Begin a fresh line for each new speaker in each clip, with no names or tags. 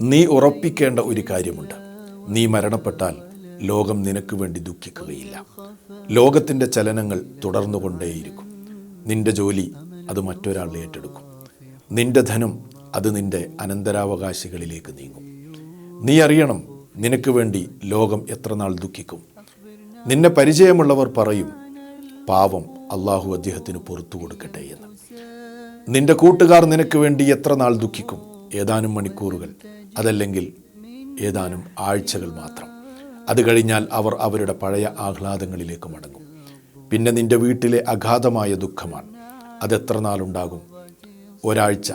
നീ ഉറപ്പിക്കേണ്ട ഒരു കാര്യമുണ്ട്. നീ മരണപ്പെട്ടാൽ ലോകം നിനക്ക് വേണ്ടി ദുഃഖിക്കുകയില്ല. ലോകത്തിൻ്റെ ചലനങ്ങൾ തുടർന്നുകൊണ്ടേയിരിക്കും. നിന്റെ ജോലി അത് മറ്റൊരാൾ ഏറ്റെടുക്കും. നിന്റെ ധനം അത് നിന്റെ അനന്തരാവകാശികളിലേക്ക് നീങ്ങും. നീ അറിയണം, നിനക്ക് വേണ്ടി ലോകം എത്ര നാൾ ദുഃഖിക്കും. നിന്നെ പരിചയമുള്ളവർ പറയും, പാവം, അള്ളാഹു അദ്ദേഹത്തിന് പുറത്തു കൊടുക്കട്ടെ എന്ന്. നിന്റെ കൂട്ടുകാർ നിനക്ക് വേണ്ടി എത്ര നാൾ ദുഃഖിക്കും. ഏതാനും മണിക്കൂറുകൾ, അതല്ലെങ്കിൽ ഏതാനും ആഴ്ചകൾ മാത്രം. അത് കഴിഞ്ഞാൽ അവർ അവരുടെ പഴയ ആഹ്ലാദങ്ങളിലേക്ക് മടങ്ങും. പിന്നെ നിന്റെ വീട്ടിലെ അഗാധമായ ദുഃഖമാണ്. അതെത്ര നാളുണ്ടാകും? ഒരാഴ്ച,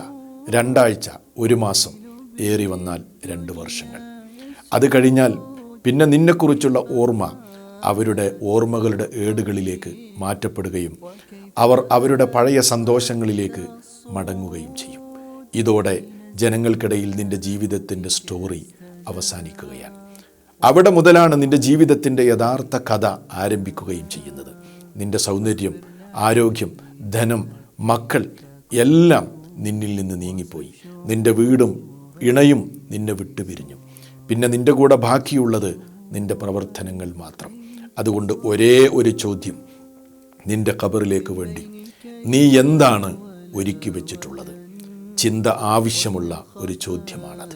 2 ആഴ്ച, 1 മാസം, ഏറി വന്നാൽ 2 വർഷങ്ങൾ. അത് കഴിഞ്ഞാൽ പിന്നെ നിന്നെക്കുറിച്ചുള്ള ഓർമ്മ അവരുടെ ഓർമ്മകളുടെ ഏടുകളിലേക്ക് മാറ്റപ്പെടുകയും അവർ അവരുടെ പഴയ സന്തോഷങ്ങളിലേക്ക് മടങ്ങുകയും ചെയ്യും. ഇതോടെ ജനങ്ങൾക്കിടയിൽ നിന്റെ ജീവിതത്തിൻ്റെ സ്റ്റോറി അവസാനിക്കുകയാണ്. അവിടെ മുതലാണ് നിന്റെ ജീവിതത്തിൻ്റെ യഥാർത്ഥ കഥ ആരംഭിക്കുകയും ചെയ്യുന്നത്. നിന്റെ സൗന്ദര്യം, ആരോഗ്യം, ധനം, മക്കൾ എല്ലാം നിന്നിൽ നിന്ന് നീങ്ങിപ്പോയി. നിന്റെ വീടും ഇണയും നിന്നെ വിട്ടുപിരിഞ്ഞു. പിന്നെ നിന്റെ കൂടെ ബാക്കിയുള്ളത് നിന്റെ പ്രവർത്തനങ്ങൾ മാത്രം. അതുകൊണ്ട് ഒരേ ഒരു ചോദ്യം നിന്റെ ഖബറിലേക്ക് വേണ്ടി നീ എന്താണ് ഒരുക്കി വെച്ചിട്ടുള്ളത്? ചിന്ത ആവശ്യമുള്ള ഒരു ചോദ്യമാണത്.